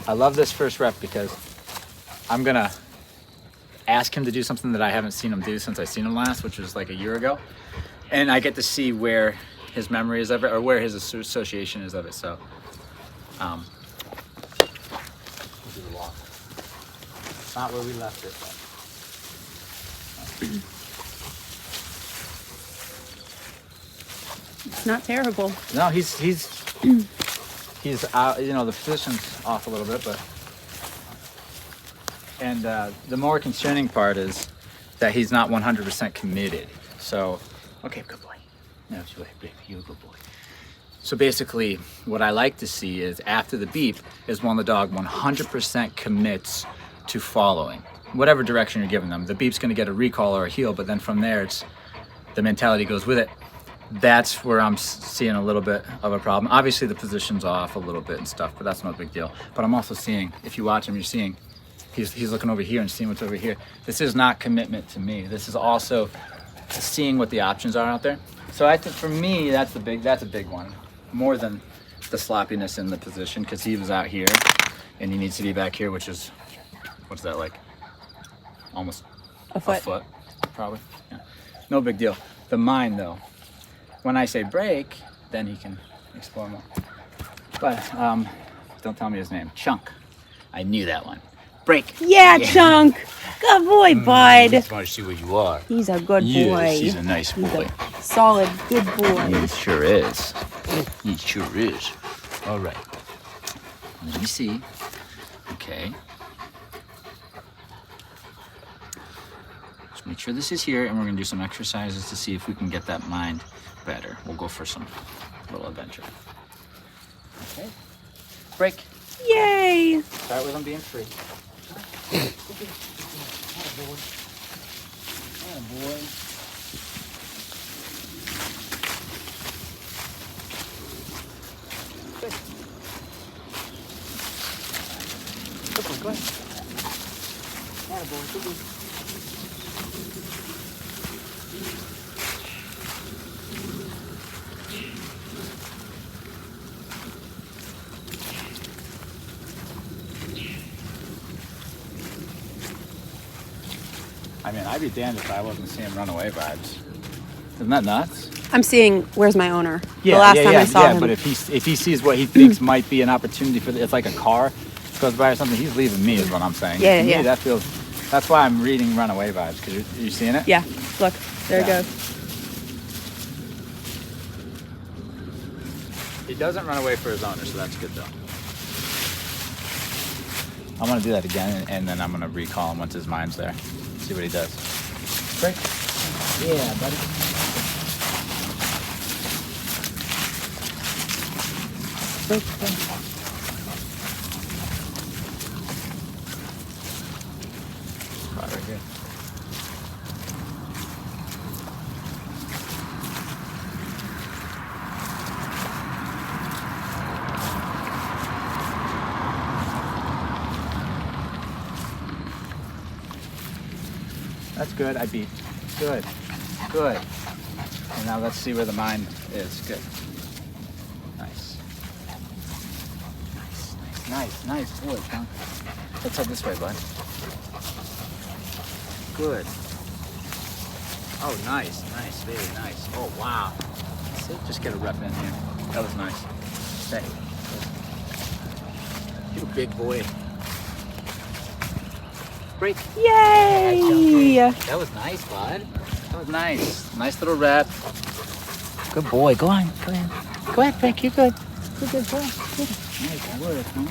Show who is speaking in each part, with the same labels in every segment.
Speaker 1: I love this first rep because I'm gonna ask him to do something that I haven't seen him do since I seen him last, which was like a year ago. And I get to see where his memory is of it, or where his association is of it. So, we'll do the walk. It's not where we left it, but.
Speaker 2: It's not terrible.
Speaker 1: No, he's out. You know, the position's off a little bit, but. And the more concerning part is that he's not 100% committed. So, okay, good boy. No, you're a good boy. So basically, what I like to see is after the beep is when the dog 100% commits to following whatever direction you're giving them. The beep's going to get a recall or a heel, but then from there, it's the mentality goes with it. That's where I'm seeing a little bit of a problem. Obviously, the position's off a little bit and stuff, but that's no big deal. But I'm also seeing, if you watch him, you're seeing he's looking over here and seeing what's over here. This is not commitment to me. This is also seeing what the options are out there. So I think for me, that's a big one, more than the sloppiness in the position, because he was out here and he needs to be back here, which is, what's that, like almost
Speaker 2: A foot.
Speaker 1: Probably. Yeah. No big deal. The mind though, when I say break, then he can explore more. But don't tell me his name. Chunk. I knew that one. Break.
Speaker 2: Yeah, Chunk. Good boy, bud.
Speaker 1: Just want to see where you are.
Speaker 2: He's a good boy.
Speaker 1: Yes, he's a nice boy.
Speaker 2: Solid, good boy.
Speaker 1: He sure is. He sure is. All right. Let me see. Okay. Just make sure this is here, and we're going to do some exercises to see if we can get that mind better. We'll go for some little adventure. Okay. Break.
Speaker 2: Yay.
Speaker 1: Start with him being free. Boy. Good. Good boy, go ahead. Attaboy, good boy. I mean, I'd be damned if I wasn't seeing runaway vibes. Isn't that nuts?
Speaker 2: I'm seeing, where's my owner?
Speaker 1: Yeah,
Speaker 2: the last time I saw him.
Speaker 1: But if he sees what he thinks might be an opportunity for, it's like a car goes by or something, he's leaving me is what I'm saying.
Speaker 2: Yeah,
Speaker 1: to
Speaker 2: yeah.
Speaker 1: Me, that's why I'm reading runaway vibes, because you're seeing it?
Speaker 2: Yeah, look, there it
Speaker 1: Yeah.
Speaker 2: goes.
Speaker 1: He doesn't run away for his owner, so that's good though. I want to do that again, and then I'm going to recall him once his mind's there. See what he does. Break. Yeah, buddy. Break. Right here. That's good. I beat. Good. Good. And now let's see where the mind is. Good. Nice. Nice boy, Chunk. Let's head this way, bud. Good. Oh, nice. Very nice. Oh, wow. See, just get a rep in here. That was nice. Stay. You big boy. Break.
Speaker 2: Yay!
Speaker 1: That was nice, bud. That was nice. Nice little rep. Good boy. Go on. Go ahead. Go ahead, Frank. You're good. You're good boy. Good. Nice work, honey.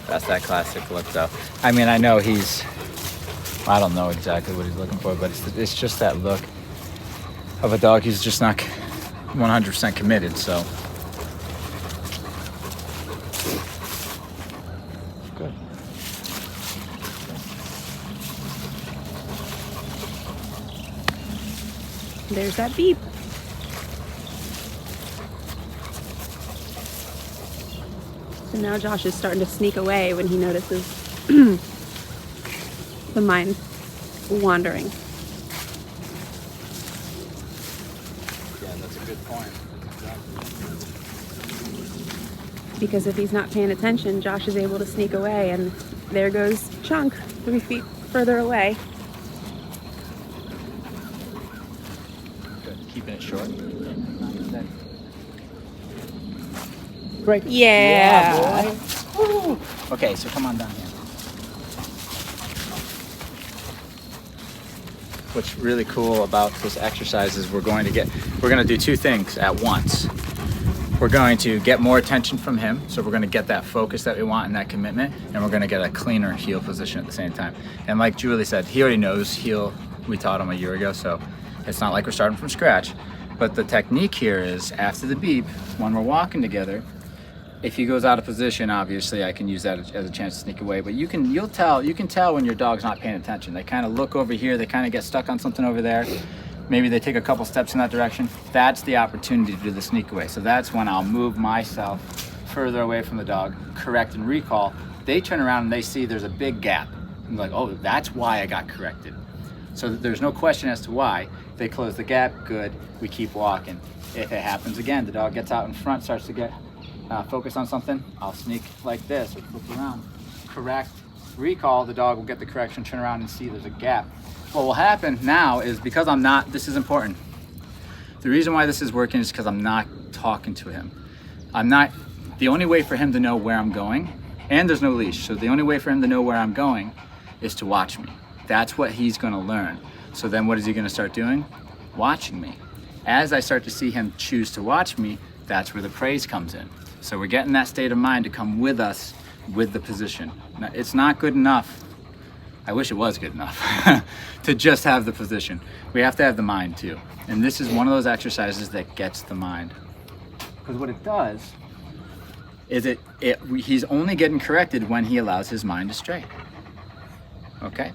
Speaker 1: That's that classic look, though. I mean, I know I don't know exactly what he's looking for, but it's just that look of a dog who's just not 100% committed, so. Good.
Speaker 2: There's that beep. So now Josh is starting to sneak away when he notices the mind wandering.
Speaker 1: Yeah, that's a good point.
Speaker 2: Because if he's not paying attention, Josh is able to sneak away, and there goes Chunk 3 feet further away.
Speaker 1: Good. Keeping it short. Break.
Speaker 2: Yeah.
Speaker 1: Boy. Woo. Okay, so come on down here. What's really cool about this exercise is we're going to do two things at once. We're going to get more attention from him, so we're going to get that focus that we want and that commitment, and we're going to get a cleaner heel position at the same time. And like Julie said, he already knows heel. We taught him a year ago, so it's not like we're starting from scratch. But the technique here is after the beep, when we're walking together, if he goes out of position, obviously I can use that as a chance to sneak away. But you can tell when your dog's not paying attention. They kind of look over here, they kind of get stuck on something over there. Maybe they take a couple steps in that direction. That's the opportunity to do the sneak away. So that's when I'll move myself further away from the dog, correct and recall. They turn around and they see there's a big gap. I'm like, oh, that's why I got corrected. So there's no question as to why. They close the gap, good, we keep walking. If it happens again, the dog gets out in front, starts to get focused on something, I'll sneak like this or flip around. Correct, recall, the dog will get the correction, turn around and see there's a gap. What will happen now is because this is important. The reason why this is working is because I'm not talking to him. The only way for him to know where I'm going, and there's no leash, so the only way for him to know where I'm going is to watch me. That's what he's gonna learn. So then what is he gonna start doing? Watching me. As I start to see him choose to watch me, that's where the praise comes in. So we're getting that state of mind to come with us with the position. Now, it's not good enough. I wish it was good enough to just have the position. We have to have the mind too. And this is one of those exercises that gets the mind. Because what it does is he's only getting corrected when he allows his mind to stray. Okay?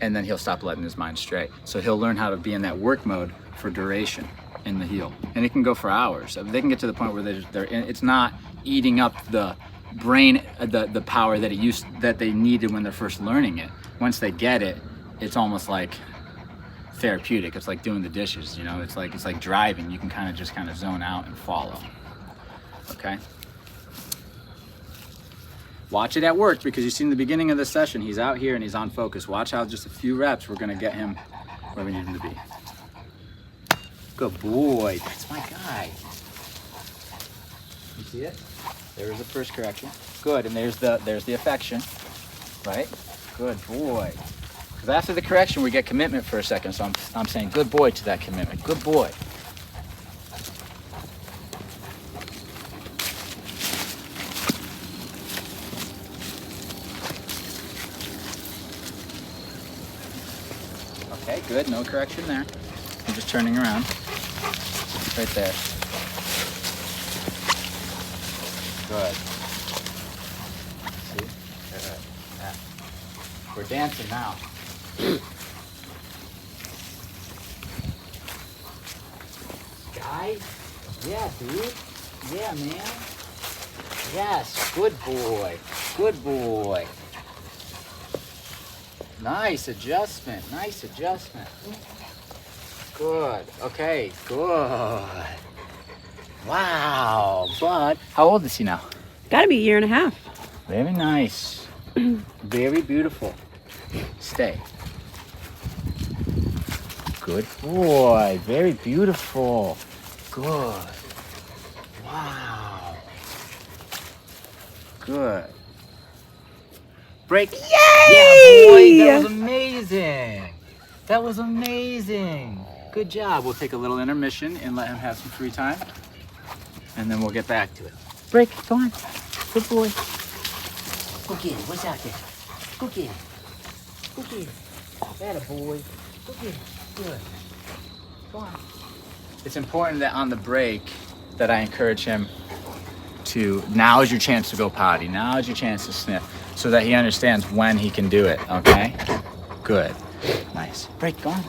Speaker 1: And then he'll stop letting his mind stray. So he'll learn how to be in that work mode for duration in the heel. And it can go for hours. They can get to the point where it's not eating up the brain, the power that they needed when they're first learning it. Once they get it, it's almost like therapeutic. It's like doing the dishes, you know. It's like driving. You can kind of zone out and follow. Okay. Watch it at work, because you see in the beginning of the session, he's out here and he's on focus. Watch how just a few reps we're gonna get him where we need him to be. Good boy. That's my guy. You see it? There's the first correction. Good, and there's the affection, right? Good boy. Because after the correction, we get commitment for a second. So I'm saying good boy to that commitment. Good boy. Okay, good. No correction there. I'm just turning around. Right there. Good. See? Good. Yeah. We're dancing now. Guy? Yeah, dude. Yeah, man. Yes. Good boy. Good boy. Nice adjustment. Nice adjustment. Good. Okay. Good. Wow. But how old is he now?
Speaker 2: Gotta be a 1.5 years.
Speaker 1: Very nice. Very beautiful. Stay. Good boy. Very beautiful. Good. Wow. Good. Break. Yay! Yeah, boy. That was amazing. That was amazing. Good job. We'll take a little intermission and let him have some free time. And then we'll get back to it. Break. Go on. Good boy. Go get it. What's out there? Go get it. Go get it. That a boy. Go get it. Good. Go on. It's important that on the break that I encourage him to, now is your chance to go potty. Now is your chance to sniff, so that he understands when he can do it, okay? Good. Nice. Break, go on.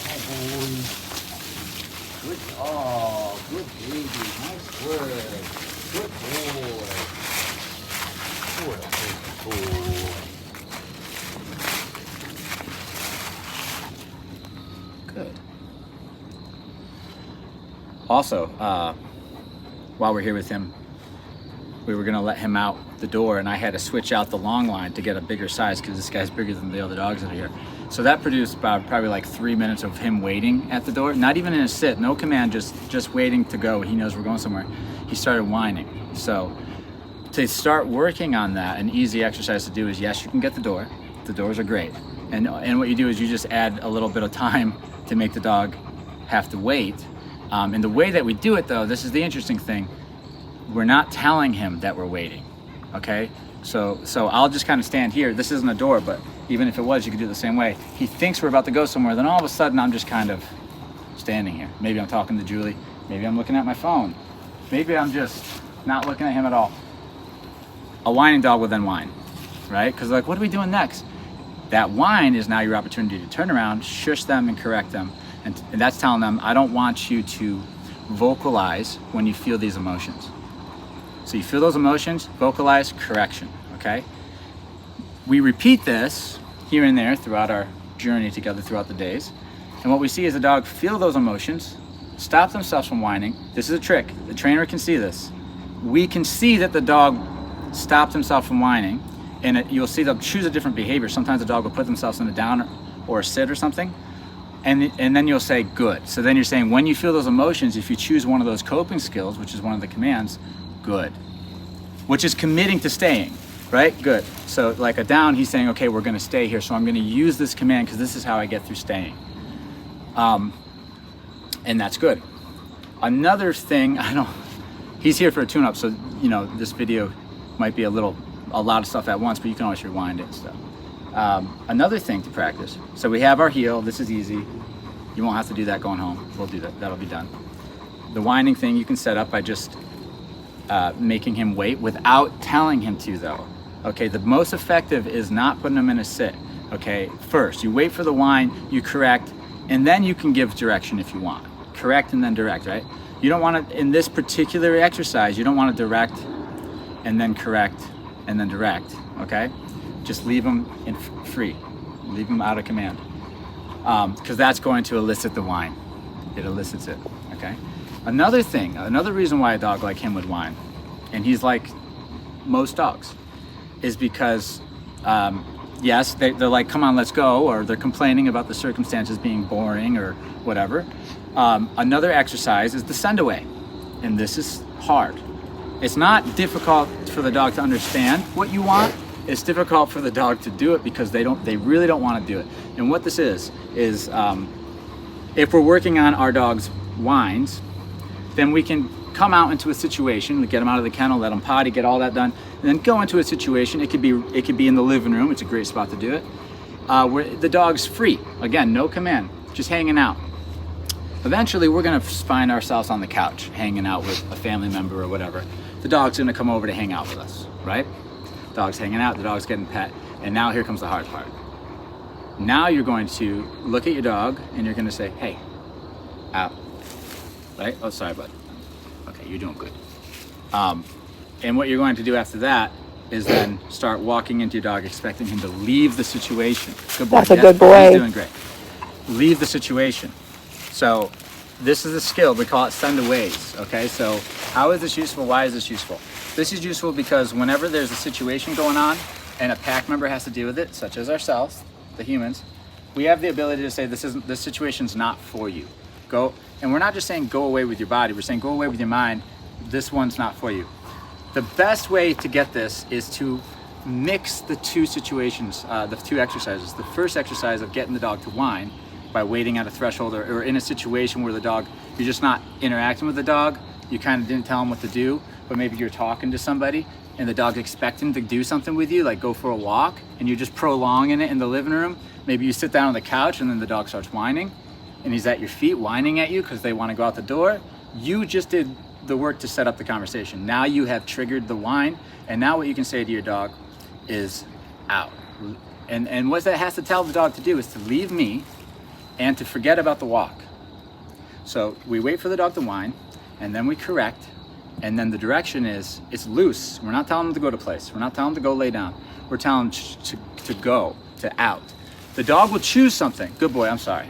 Speaker 1: Oh, boy. Good. Oh, good baby. Nice work. Good boy. What a good boy. Good. Also, while we're here with him, we were gonna let him out the door, and I had to switch out the long line to get a bigger size because this guy's bigger than the other dogs that are here. So that produced about probably like 3 minutes of him waiting at the door, not even in a sit, no command, just waiting to go. He knows we're going somewhere. He started whining. So to start working on that, an easy exercise to do is, yes, you can get the door. The doors are great. And what you do is you just add a little bit of time to make the dog have to wait. And the way that we do it though, this is the interesting thing, we're not telling him that we're waiting, okay? So I'll just kind of stand here. This isn't a door, but even if it was, you could do it the same way. He thinks we're about to go somewhere, then all of a sudden I'm just kind of standing here. Maybe I'm talking to Julie, maybe I'm looking at my phone, maybe I'm just not looking at him at all. A whining dog will then whine, right? Because like, what are we doing next? That whine is now your opportunity to turn around, shush them and correct them. And that's telling them, I don't want you to vocalize when you feel these emotions. So you feel those emotions, vocalize, correction, okay? We repeat this here and there throughout our journey together throughout the days. And what we see is the dog feel those emotions, stop themselves from whining. This is a trick. The trainer can see this. We can see that the dog stopped himself from whining, and you'll see they'll choose a different behavior. Sometimes the dog will put themselves in a down or a sit or something, and then you'll say, good. So then you're saying, when you feel those emotions, if you choose one of those coping skills, which is one of the commands, good, which is committing to staying, right? Good. So like a down, he's saying, okay, we're gonna stay here, so I'm gonna use this command because this is how I get through staying. And that's good. Another thing, he's here for a tune-up, so you know, this video might be a lot of stuff at once, but you can always rewind it and stuff. Another thing to practice, so we have our heel, this is easy. You won't have to do that going home. We'll do that, that'll be done. The whining thing you can set up by just making him wait without telling him to though. Okay, the most effective is not putting him in a sit. Okay, first you wait for the whine, you correct, and then you can give direction if you want. Correct and then direct, right? You don't want to, in this particular exercise, you don't want to direct and then correct and then direct, okay? Just leave him free, leave him out of command. Because that's going to elicit the whine. It elicits it, okay? Another thing, another reason why a dog like him would whine, and he's like most dogs, is because, yes, they're like, come on, let's go, or they're complaining about the circumstances being boring or whatever. Another exercise is the send away, and this is hard. It's not difficult for the dog to understand what you want. It's difficult for the dog to do it because they really don't want to do it. And what this is if we're working on our dog's whines, then we can come out into a situation, get them out of the kennel, let them potty, get all that done, and then go into a situation. It could be in the living room. It's a great spot to do it, where the dog's free. Again, no command, just hanging out. Eventually, we're gonna find ourselves on the couch, hanging out with a family member or whatever. The dog's gonna come over to hang out with us, right? Dog's hanging out, the dog's getting pet, and now here comes the hard part. Now you're going to look at your dog and you're gonna say, hey, out, right? Oh, sorry, bud. Okay, you're doing good. And what you're going to do after that is then start walking into your dog, expecting him to leave the situation. Good boy.
Speaker 2: That's a good boy.
Speaker 1: He's doing great. Leave the situation. So this is a skill, we call it send-aways, okay? So how is this useful? Why is this useful? This is useful because whenever there's a situation going on and a pack member has to deal with it, such as ourselves, the humans, we have the ability to say, this situation's not for you. Go, and we're not just saying go away with your body, we're saying go away with your mind, this one's not for you. The best way to get this is to mix the two situations, the two exercises. The first exercise of getting the dog to whine by waiting at a threshold or in a situation where the dog, you're just not interacting with the dog, you kind of didn't tell him what to do, but maybe you're talking to somebody and the dog's expecting to do something with you, like go for a walk, and you're just prolonging it in the living room. Maybe you sit down on the couch and then the dog starts whining and he's at your feet whining at you because they want to go out the door. You just did the work to set up the conversation. Now you have triggered the whine, and now what you can say to your dog is out. And what that has to tell the dog to do is to leave me and to forget about the walk. So we wait for the dog to whine, and then we correct, and then the direction is, it's loose. We're not telling him to go to place. We're not telling him to go lay down. We're telling him to go, to out. The dog will choose something. Good boy, I'm sorry.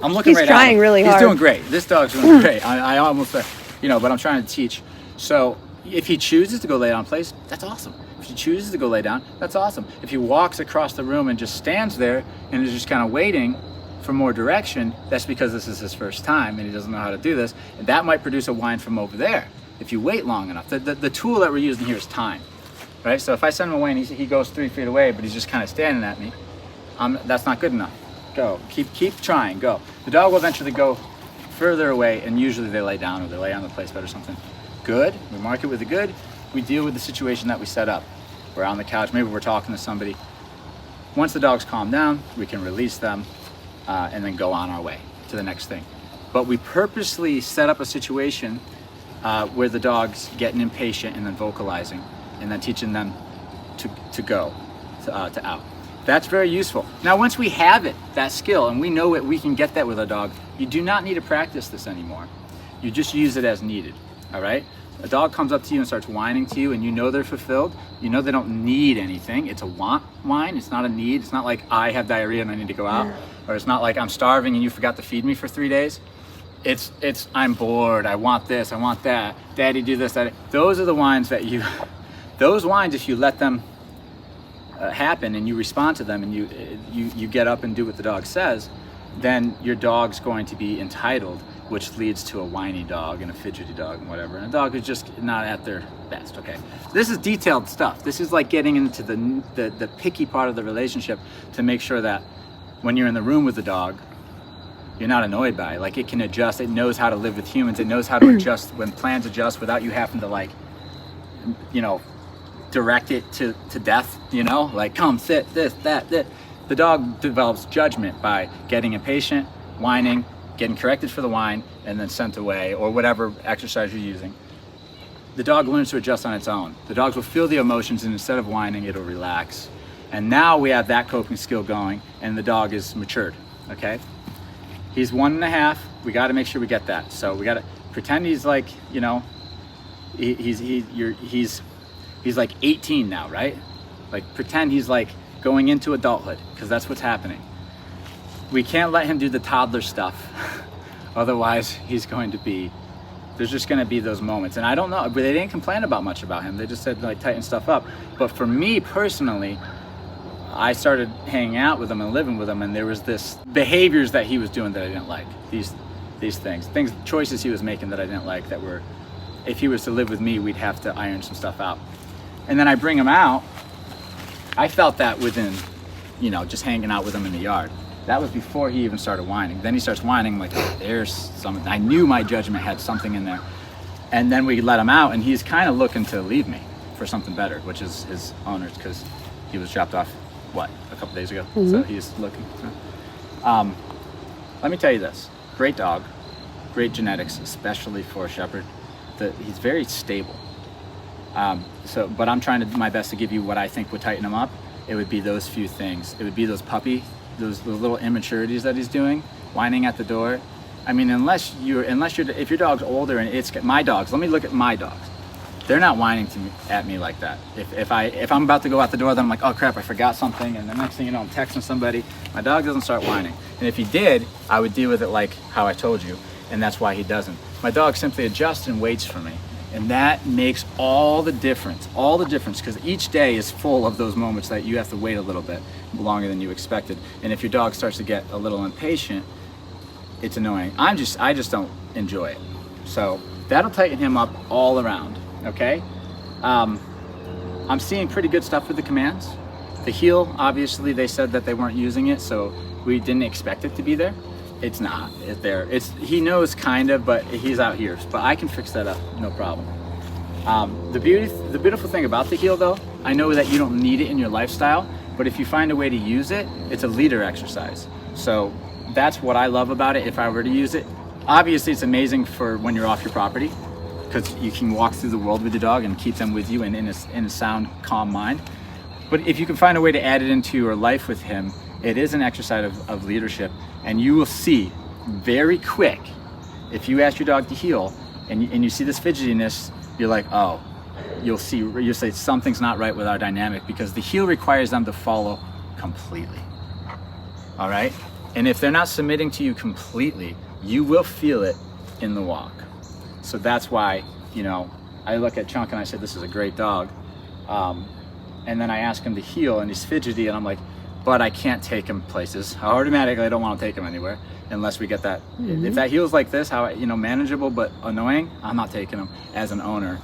Speaker 1: I'm looking
Speaker 2: He's
Speaker 1: right at him.
Speaker 2: trying really hard.
Speaker 1: He's doing great. This dog's doing great. I almost, but I'm trying to teach. So if he chooses to go lay down in place, that's awesome. If he chooses to go lay down, that's awesome. If he walks across the room and just stands there and is just kind of waiting for more direction, that's because this is his first time and he doesn't know how to do this. And that might produce a whine from over there if you wait long enough. The tool that we're using here is time, right? So if I send him away and he goes 3 feet away, but he's just kind of standing at me, that's not good enough. Go, keep trying, go. The dog will eventually go further away, and usually they lay down or they lay on the place bed or something. Good, we mark it with a good. We deal with the situation that we set up. We're on the couch, maybe we're talking to somebody. Once the dogs calm down, we can release them and then go on our way to the next thing. But we purposely set up a situation where the dog's getting impatient and then vocalizing and then teaching them to go, to out. That's very useful. Now, once we have it, that skill, and we know it, we can get that with a dog, you do not need to practice this anymore. You just use it as needed, all right? A dog comes up to you and starts whining to you and you know they're fulfilled. You know they don't need anything. It's a want whine. It's not a need. It's not like I have diarrhea and I need to go out. Or it's not like I'm starving and you forgot to feed me for 3 days. It's I'm bored. I want this. I want that. Daddy, do this, that. Those are the whines that those whines, if you let them happen and you respond to them and you get up and do what the dog says, then your dog's going to be entitled, which leads to a whiny dog and a fidgety dog and whatever, and a dog who's just not at their best. Okay, this is detailed stuff. This is like getting into the picky part of the relationship to make sure that when you're in the room with the dog, you're not annoyed by it. Like, it can adjust. It knows how to live with humans. It knows how to adjust when plans adjust without you having to, like, direct it to death, like, come, sit, this, that. The dog develops judgment by getting impatient, whining, getting corrected for the whine, and then sent away, or whatever exercise you're using. The dog learns to adjust on its own. The dogs will feel the emotions, and instead of whining, it'll relax. And now we have that coping skill going, and the dog is matured, okay? He's 1.5. We got to make sure we get that. So we got to pretend he's like, he's like 18 now, right? Like, pretend he's like going into adulthood, because that's what's happening. We can't let him do the toddler stuff. Otherwise, he's going to be, there's just going to be those moments. And I don't know, but they didn't complain about much about him. They just said, like, tighten stuff up. But for me personally, I started hanging out with him and living with him, and there was this behaviors that he was doing that I didn't like. These things, choices he was making that I didn't like, that were, if he was to live with me, we'd have to iron some stuff out. And then I bring him out. I felt that within, just hanging out with him in the yard. That was before he even started whining. Then he starts whining, like, oh, there's something. I knew my judgment had something in there. And then we let him out, and he's kind of looking to leave me for something better, which is his owners, because he was dropped off, a couple days ago. Mm-hmm. So he's looking. Let me tell you this. Great dog, great genetics, especially for a shepherd. He's very stable. But I'm trying to do my best to give you what I think would tighten him up. It would be those few things. It would be those little immaturities that he's doing, whining at the door. I mean, if your dog's older, and it's my dogs. Let me look at my dogs. They're not whining at me like that. If I'm about to go out the door, then I'm like, oh crap, I forgot something, and the next thing you know, I'm texting somebody. My dog doesn't start whining. And if he did, I would deal with it like how I told you, and that's why he doesn't. My dog simply adjusts and waits for me. And that makes all the difference, because each day is full of those moments that you have to wait a little bit longer than you expected. And if your dog starts to get a little impatient, it's annoying. I just don't enjoy it. So that'll tighten him up all around, okay? I'm seeing pretty good stuff with the commands. The heel, obviously, they said that they weren't using it, so we didn't expect it to be there. It's not. It's there. He knows kind of, but he's out here. But I can fix that up, no problem. The beautiful thing about the heel, though, I know that you don't need it in your lifestyle, but if you find a way to use it, it's a leader exercise. So that's what I love about it. If I were to use it, obviously it's amazing for when you're off your property, because you can walk through the world with your dog and keep them with you and in a sound, calm mind. But if you can find a way to add it into your life with him, it is an exercise of leadership, and you will see very quick, if you ask your dog to heel and you see this fidgetiness, you're like, oh, you'll say something's not right with our dynamic, because the heel requires them to follow completely. All right? And if they're not submitting to you completely, you will feel it in the walk. So that's why, you know, I look at Chunk and I say, this is a great dog. And then I ask him to heel and he's fidgety and I'm like, but I can't take him places. Automatically, I don't want to take him anywhere unless we get that. If that heel's like this, how, you know, manageable but annoying, I'm not taking him as an owner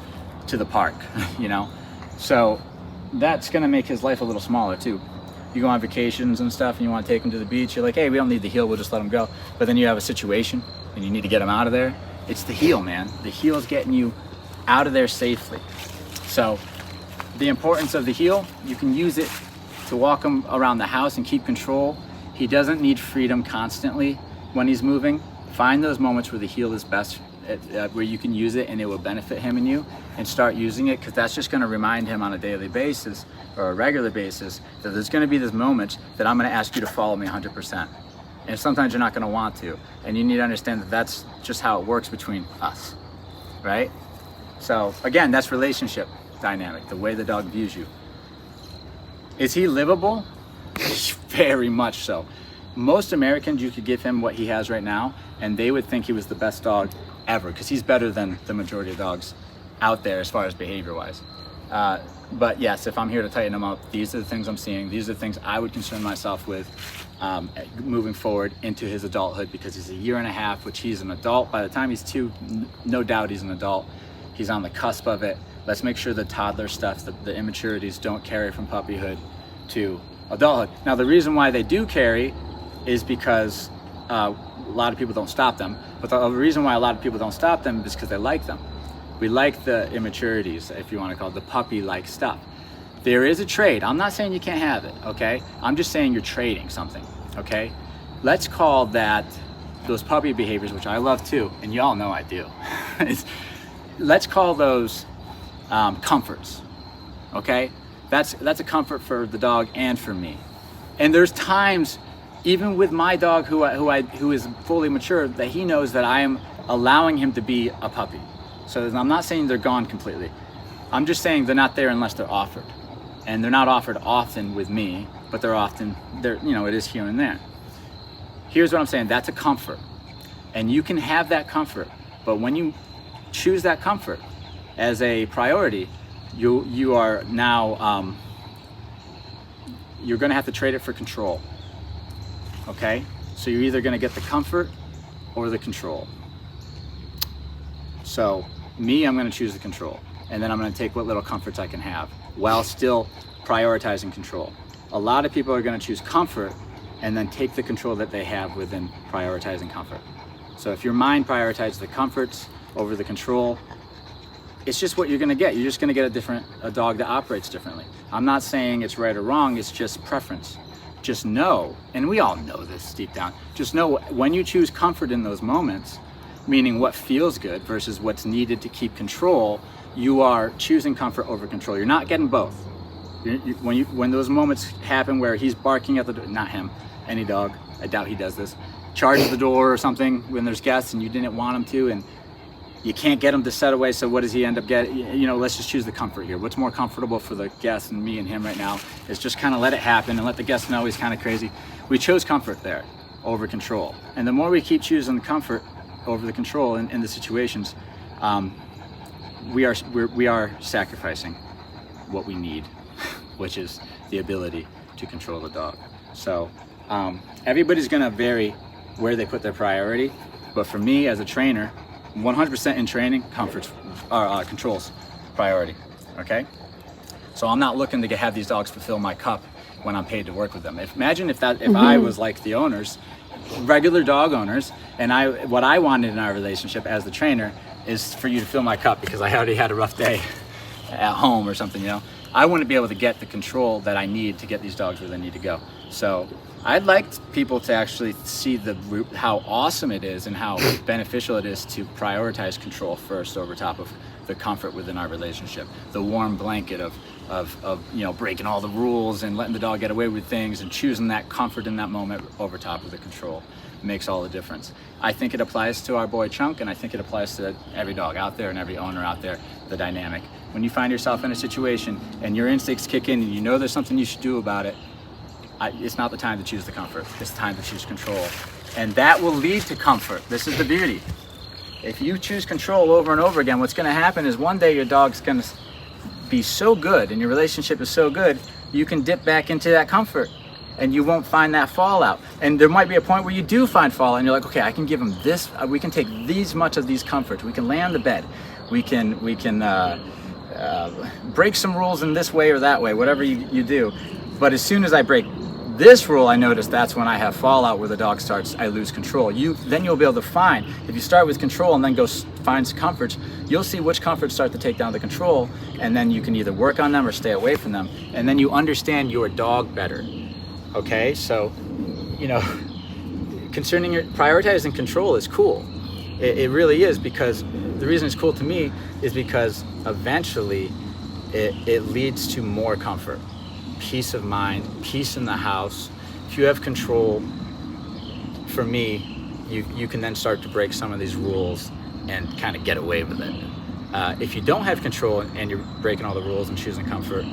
Speaker 1: to the park, you know? So that's gonna make his life a little smaller too. You go on vacations and stuff and you want to take him to the beach, you're like, hey, we don't need the heel, we'll just let him go. But then you have a situation and you need to get him out of there. It's the heel, man. The heel is getting you out of there safely. So the importance of the heel, you can use it to walk him around the house and keep control. He doesn't need freedom constantly when he's moving. Find those moments where the heel is best, where you can use it and it will benefit him and you, and start using it, because that's just going to remind him on a daily basis or a regular basis that there's going to be this moment that I'm going to ask you to follow me 100%. And sometimes you're not going to want to, and you need to understand that that's just how it works between us, right? So again, that's relationship dynamic, the way the dog views you. Is he livable? Very much so. Most Americans, you could give him what he has right now and they would think he was the best dog ever, because he's better than the majority of dogs out there as far as behavior wise. But yes, if I'm here to tighten him up, these are the things I'm seeing. These are the things I would concern myself with moving forward into his adulthood, because he's a year and a half, which he's an adult. By the time he's 2, no doubt he's an adult. He's on the cusp of it. Let's make sure the toddler stuff, the immaturities don't carry from puppyhood to adulthood. Now, the reason why they do carry is because a lot of people don't stop them. But the reason why a lot of people don't stop them is because they like them. We like the immaturities, if you want to call it, the puppy-like stuff. There is a trade. I'm not saying you can't have it, okay? I'm just saying you're trading something, okay? Let's call that, those puppy behaviors, which I love too, and y'all know I do. Let's call those comforts, okay? That's a comfort for the dog and for me. And there's times, even with my dog who is fully mature, that he knows that I am allowing him to be a puppy. So I'm not saying they're gone completely. I'm just saying they're not there unless they're offered. And they're not offered often with me, but they're often, you know, it is here and there. Here's what I'm saying, that's a comfort. And you can have that comfort, but when you choose that comfort as a priority, you are now, you're gonna have to trade it for control, okay? So you're either gonna get the comfort or the control. So me, I'm gonna choose the control, and then I'm gonna take what little comforts I can have while still prioritizing control. A lot of people are gonna choose comfort and then take the control that they have within prioritizing comfort. So if your mind prioritizes the comforts over the control, it's just what you're gonna get. You're just gonna get a dog that operates differently. I'm not saying it's right or wrong, it's just preference. Just know, and we all know this deep down, just know when you choose comfort in those moments, meaning what feels good versus what's needed to keep control, you are choosing comfort over control. You're not getting both. When those moments happen where he's barking at the door, not him, any dog, I doubt he does this, charges the door or something when there's guests and you didn't want him to, and you can't get him to set away, so what does he end up getting? You know, let's just choose the comfort here. What's more comfortable for the guest and me and him right now is just kind of let it happen and let the guest know he's kind of crazy. We chose comfort there over control. And the more we keep choosing the comfort over the control in the situations, we are sacrificing what we need, which is the ability to control the dog. So everybody's gonna vary where they put their priority, but for me as a trainer, 100% in training, controls priority, okay? So I'm not looking to have these dogs fulfill my cup when I'm paid to work with them. Imagine if I was like the owners, regular dog owners, and what I wanted in our relationship as the trainer is for you to fill my cup because I already had a rough day at home or something, you know? I wouldn't be able to get the control that I need to get these dogs where they need to go. So I'd like people to actually see how awesome it is and how beneficial it is to prioritize control first over top of the comfort within our relationship. The warm blanket of you know, breaking all the rules and letting the dog get away with things and choosing that comfort in that moment over top of the control. makes all the difference. I think it applies to our boy Chunk, and I think it applies to every dog out there and every owner out there, the dynamic. When you find yourself in a situation and your instincts kick in and you know there's something you should do about it, it's not the time to choose the comfort, it's time to choose control. And that will lead to comfort. This is the beauty. If you choose control over and over again, what's gonna happen is one day your dog's gonna be so good and your relationship is so good, you can dip back into that comfort and you won't find that fallout. And there might be a point where you do find fallout and you're like, okay, I can give him this, we can take these much of these comforts, we can lay on the bed, we can break some rules in this way or that way, whatever you do. But as soon as I break this rule, I notice that's when I have fallout where the dog starts, I lose control. Then you'll be able to find, if you start with control and then go find some comforts, you'll see which comforts start to take down the control, and then you can either work on them or stay away from them, and then you understand your dog better. Okay, so, you know, prioritizing control is cool. It really is, because the reason it's cool to me is because eventually it leads to more comfort. Peace of mind, peace in the house. If you have control, for me, you can then start to break some of these rules and kind of get away with it. If you don't have control and you're breaking all the rules and choosing comfort,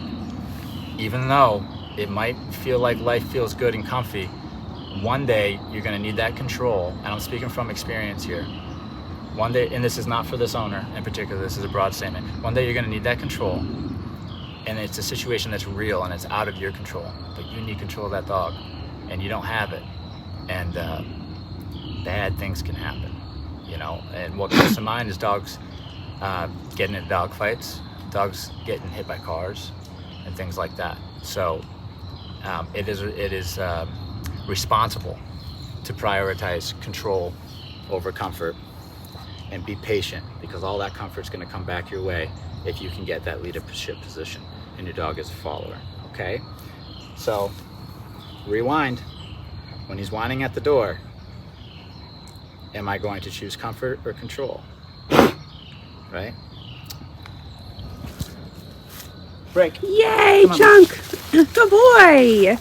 Speaker 1: even though it might feel like life feels good and comfy, one day you're going to need that control. And I'm speaking from experience here. One day, and this is not for this owner in particular, this is a broad statement. One day you're going to need that control. And it's a situation that's real and it's out of your control, but you need control of that dog and you don't have it. And bad things can happen, you know. And what comes to mind is dogs getting into dog fights, dogs getting hit by cars and things like that. So it is responsible to prioritize control over comfort and be patient, because all that comfort's going to come back your way if you can get that leadership position and your dog is a follower. Okay, so rewind. When he's whining at the door, am I going to choose comfort or control? Right? Break.
Speaker 2: Yay,
Speaker 1: Come on,
Speaker 2: Chunk! Good boy!